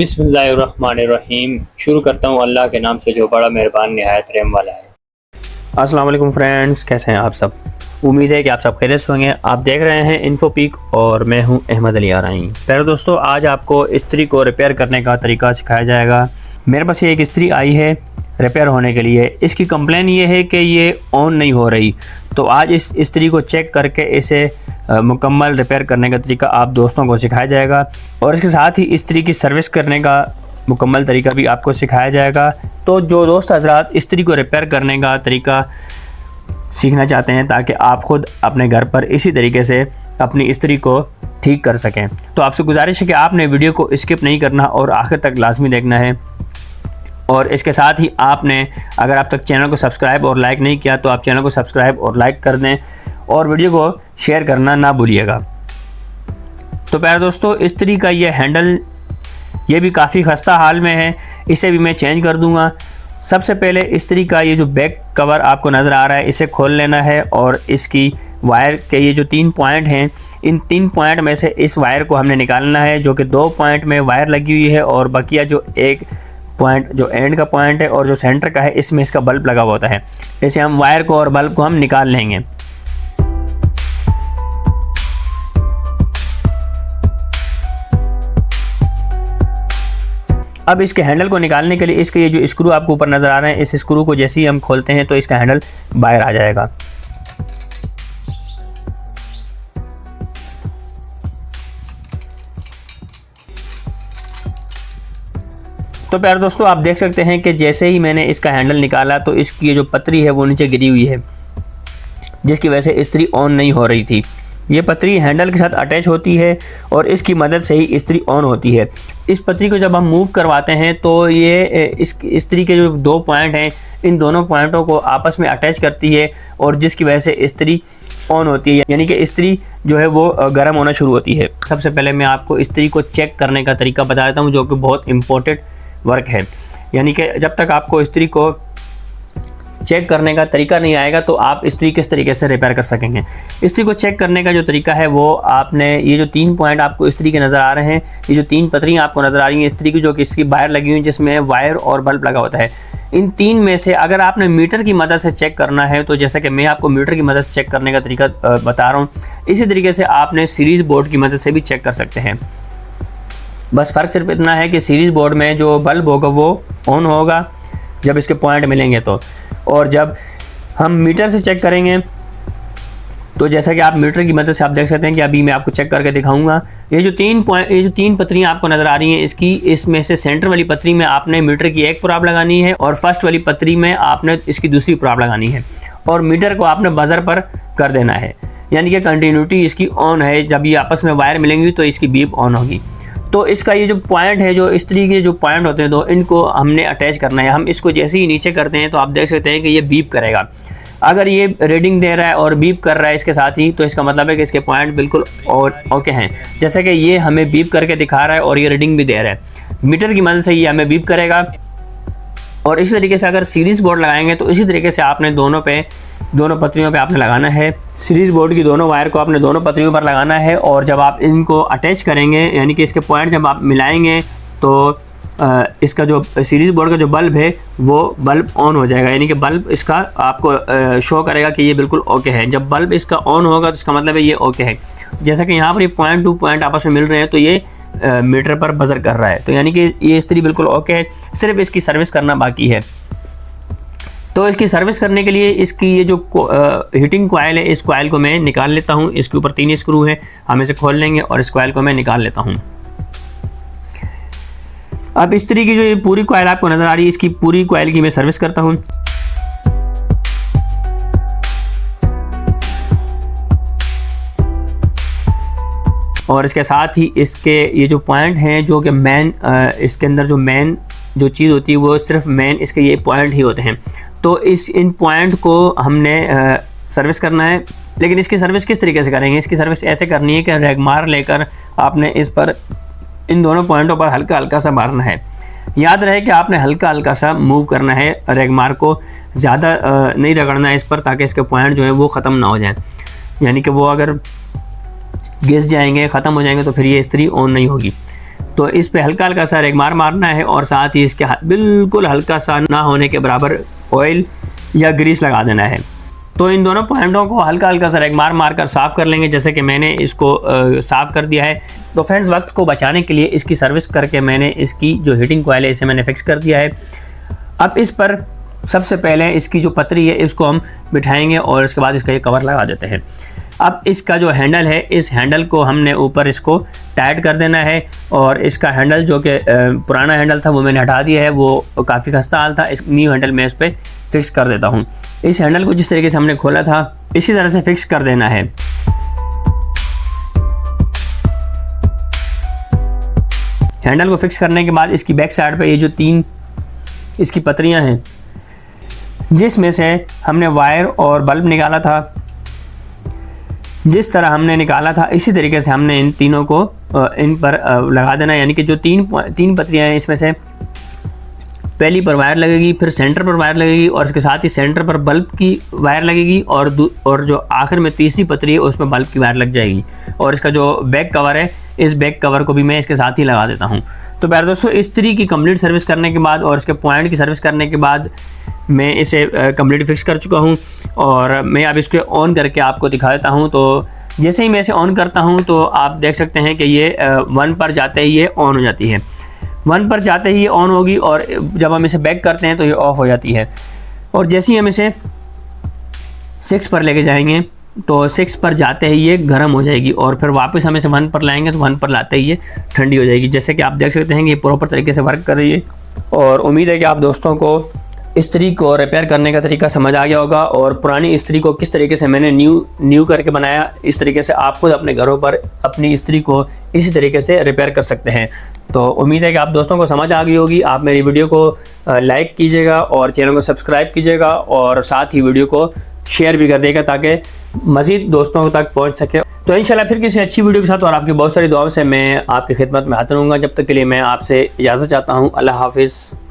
बिस्मिल्लाहिर्रहमानिर्रहीम। शुरू करता हूँ अल्लाह के नाम से जो बड़ा मेहरबान निहायत रहम वाला है। अस्सलाम वालेकुम फ्रेंड्स, कैसे हैं आप सब। उम्मीद है कि आप सब खैरियत से होंगे। आप देख रहे हैं इन्फोपीक और मैं हूं अहमद अली आराई। प्यारे दोस्तों, आज आपको इस्त्री को रिपेयर करने का तरीका सिखाया जाएगा। मेरे पास ये एक इस्त्री आई है रिपेयर होने के लिए। इसकी कंप्लेन ये है कि ये ऑन नहीं हो रही, तो आज इस इस्त्री को चेक करके इसे मुकम्मल रिपेयर करने का तरीका आप दोस्तों को सिखाया जाएगा और इसके साथ ही इस्त्री की सर्विस करने का मुकम्मल तरीका भी आपको सिखाया जाएगा। तो जो दोस्त हजरात इस्त्री को रिपेयर करने का तरीका सीखना चाहते हैं ताकि आप ख़ुद अपने घर पर इसी तरीके से अपनी इस्त्री को ठीक कर सकें, तो आपसे गुजारिश है कि आपने वीडियो को स्किप नहीं करना और आखिर तक लाजमी देखना है। और इसके साथ ही आपने अगर आप तक चैनल को सब्सक्राइब और लाइक नहीं किया तो आप चैनल को सब्सक्राइब और लाइक कर दें और वीडियो को शेयर करना ना भूलिएगा। तो प्यारे दोस्तों, इस्त्री का ये हैंडल ये भी काफ़ी खस्ता हाल में है, इसे भी मैं चेंज कर दूंगा। सबसे पहले इस्त्री का ये जो बैक कवर आपको नज़र आ रहा है इसे खोल लेना है और इसकी वायर के ये जो 3 पॉइंट हैं, इन 3 पॉइंट में से इस वायर को हमने निकालना है, जो कि 2 पॉइंट में वायर लगी हुई है और बकिया जो एक पॉइंट जो एंड का पॉइंट है और जो सेंटर का है इसमें इसका बल्ब लगा हुआ होता है। इसे हम वायर को और बल्ब को हम निकाल लेंगे। अब इसके हैंडल को निकालने के लिए इसके ये जो स्क्रू आपको ऊपर नज़र आ रहे हैं, इस स्क्रू को जैसे ही हम खोलते हैं तो इसका हैंडल बाहर आ जाएगा। तो प्यारे दोस्तों, आप देख सकते हैं कि जैसे ही मैंने इसका हैंडल निकाला तो इसकी ये जो पतरी है वो नीचे गिरी हुई है, जिसकी वजह से इस्त्री ऑन नहीं हो रही थी। ये पतरी हैंडल के साथ अटैच होती है और इसकी मदद से ही इस्त्री ऑन होती है। इस पतरी को जब हम मूव करवाते हैं तो ये इस इस्त्री के जो 2 पॉइंट हैं, इन दोनों पॉइंटों को आपस में अटैच करती है और जिसकी वजह से इस्त्री ऑन होती है, यानी कि इस्त्री जो है वो गर्म होना शुरू होती है। सबसे पहले मैं आपको इस्त्री को चेक करने का तरीका बता देता हूँ, जो कि बहुत इम्पोर्टेंट वर्क है। यानी कि जब तक आपको इस्त्री को चेक करने का तरीका नहीं आएगा तो आप इस्त्री किस तरीके से रिपेयर कर सकेंगे। इस्त्री को चेक करने का जो तरीका है वो आपने ये जो 3 पॉइंट आपको इस्त्री के नज़र आ रहे हैं, ये जो 3 पतरियाँ आपको नज़र आ रही हैं इस्त्री की, जो कि इसकी वायर लगी हुई है जिसमें वायर और बल्ब लगा होता है, इन 3 में से अगर आपने मीटर की मदद से चेक करना है तो जैसा कि मैं आपको मीटर की मदद से चेक करने का तरीका बता रहा हूँ, इसी तरीके से आपने सीरीज़ बोर्ड की मदद से भी चेक कर सकते हैं। बस फ़र्क सिर्फ इतना है कि सीरीज़ बोर्ड में जो बल्ब होगा वो ऑन होगा जब इसके पॉइंट मिलेंगे तो, और जब हम मीटर से चेक करेंगे तो जैसा कि आप मीटर की मदद से आप देख सकते हैं कि अभी मैं आपको चेक करके दिखाऊंगा। ये जो 3 पतरियाँ आपको नज़र आ रही हैं इसमें से सेंटर वाली पतरी में आपने मीटर की एक प्रॉब लगानी है और फर्स्ट वाली पतरी में आपने इसकी दूसरी प्रॉब लगानी है और मीटर को आपने बजर पर कर देना है, यानी कि कंटिन्यूटी इसकी ऑन है। जब ये आपस में वायर मिलेंगी तो इसकी बीप ऑन होगी। तो इसका ये जो पॉइंट है, जो इस्त्री के जो पॉइंट होते हैं तो इनको हमने अटैच करना है। हम इसको जैसे ही नीचे करते हैं तो आप देख सकते हैं कि ये बीप करेगा। अगर ये रीडिंग दे रहा है और बीप कर रहा है इसके साथ ही, तो इसका मतलब है कि इसके पॉइंट बिल्कुल ओके हैं। जैसे कि ये हमें बीप करके दिखा रहा है और ये रीडिंग भी दे रहा है। मीटर की मदद से ये हमें बीप करेगा। और इसी तरीके से अगर सीरीज़ बोर्ड लगाएंगे तो इसी तरीके से आपने दोनों पतरियों पे आपने लगाना है। सीरीज़ बोर्ड की दोनों वायर को आपने दोनों पतरियों पर लगाना है और जब आप इनको अटैच करेंगे, यानी कि इसके पॉइंट जब आप मिलाएंगे तो इसका जो सीरीज़ बोर्ड का जो बल्ब है वो बल्ब ऑन हो जाएगा, यानी कि बल्ब इसका आपको शो करेगा कि ये बिल्कुल ओके है। जब बल्ब इसका ऑन होगा तो इसका मतलब है ये ओके है। जैसा कि यहाँ पर ये पॉइंट टू पॉइंट आपस में मिल रहे हैं तो ये मीटर पर बजर कर रहा है, तो यानी कि ये इस्त्री बिल्कुल ओके है। सिर्फ इसकी सर्विस करना बाकी है। तो इसकी सर्विस करने के लिए इसकी ये जो हीटिंग कॉइल है, इस कॉइल को मैं निकाल लेता हूँ। इसके ऊपर 3 स्क्रू हैं, हम इसे खोल लेंगे और इस कॉइल को मैं निकाल लेता हूँ। अब इस्त्री की जो ये पूरी कॉइल आपको नज़र आ रही है, इसकी पूरी कॉइल की मैं सर्विस करता हूँ। और इसके साथ ही इसके ये जो पॉइंट हैं, जो कि मेन इसके अंदर जो मेन जो चीज़ होती है वो सिर्फ मेन इसके ये पॉइंट ही होते हैं। तो इन पॉइंट को हमने सर्विस करना है। लेकिन इसकी सर्विस किस तरीके से करेंगे? इसकी सर्विस ऐसे करनी है कि रेगमार लेकर आपने इस पर इन दोनों पॉइंटों पर हल्का हल्का सा मारना है। याद रहे कि आपने हल्का हल्का सा मूव करना है, रेगमार को ज़्यादा नहीं रगड़ना है इस पर, ताकि इसके पॉइंट जो है वो ख़त्म ना हो जाए। यानी कि वो अगर घिस जाएंगे, ख़त्म हो जाएंगे तो फिर ये इस्त्री ऑन नहीं होगी। तो इस पे हल्का हल्का सा रेगमार मारना है और साथ ही इसके बिल्कुल हल्का सा ना होने के बराबर ऑयल या ग्रीस लगा देना है। तो इन दोनों पॉइंटों को हल्का हल्का सा रेगमार मारकर साफ़ कर लेंगे, जैसे कि मैंने इसको साफ़ कर दिया है। तो फ्रेंड्स, वक्त को बचाने के लिए इसकी सर्विस करके मैंने इसकी जो हीटिंग कॉइल है इसे मैंने फिक्स कर दिया है। अब इस पर सबसे पहले इसकी जो पतरी है इसको हम बिठाएंगे और इसके बाद इसका ये कवर लगा देते हैं। अब इसका जो हैंडल है, इस हैंडल को हमने ऊपर इसको टाइट कर देना है और इसका हैंडल जो कि पुराना हैंडल था वो मैंने हटा दिया है, वो काफ़ी खस्ता हाल था। इस न्यू हैंडल मैं इस पर फिक्स कर देता हूँ। इस हैंडल को जिस तरीके से हमने खोला था इसी तरह से फिक्स कर देना है। हैंडल को फिक्स करने के बाद इसकी बैक साइड पे ये जो 3 इसकी पतरियां हैं जिसमें से हमने वायर और बल्ब निकाला था, जिस तरह हमने निकाला था इसी तरीके से हमने इन तीनों को इन पर लगा देना। यानी कि जो तीन पतरियां हैं इसमें से पहली पर वायर लगेगी, फिर सेंटर पर वायर लगेगी और इसके साथ ही सेंटर पर बल्ब की वायर लगेगी और जो आखिर में तीसरी पतरी है उसमें बल्ब की वायर लग जाएगी। और इसका जो बैक कवर है, इस बैक कवर को भी मैं इसके साथ ही लगा देता हूँ। तो प्यारे दोस्तों, इस्त्री की कंप्लीट सर्विस करने के बाद और इसके पॉइंट की सर्विस करने के बाद मैं इसे कंप्लीट फिक्स कर चुका हूँ और मैं अब इसको ऑन करके आपको दिखा देता हूँ। तो जैसे ही मैं इसे ऑन करता हूँ तो आप देख सकते हैं कि ये 1 पर जाते ही ये ऑन हो जाती है। 1 पर जाते ही ये ऑन होगी और जब हम इसे बैक करते हैं तो ये ऑफ़ हो जाती है। और जैसे ही हम इसे 6 पर लेके जाएंगे तो 6 पर जाते ही ये गर्म हो जाएगी और फिर वापस हम इसे 1 पर लाएंगे तो 1 पर लाते ही ये ठंडी हो जाएगी। जैसे कि आप देख सकते हैं कि ये प्रॉपर तरीके से वर्क कर रही है। और उम्मीद है कि आप दोस्तों को इस्त्री को रिपेयर करने का तरीका समझ आ गया होगा और पुरानी इस्त्री को किस तरीके से मैंने न्यू करके बनाया, इस तरीके से आप खुद अपने घरों पर अपनी इस्त्री को इसी तरीके से रिपेयर कर सकते हैं। तो उम्मीद है कि आप दोस्तों को समझ आ गई होगी। आप मेरी वीडियो को लाइक कीजिएगा और चैनल को सब्सक्राइब कीजिएगा और साथ ही वीडियो को शेयर भी कर देगा ताकि मज़ीद दोस्तों तक पहुँच सके। तो इंशाल्लाह फिर किसी अच्छी वीडियो के साथ और आपकी बहुत सारी दुआओं से मैं आपकी खिदमत में हाजिर रहूँगा। जब तक के लिए मैं आपसे इजाज़त चाहता हूँ। अल्लाह हाफिज़।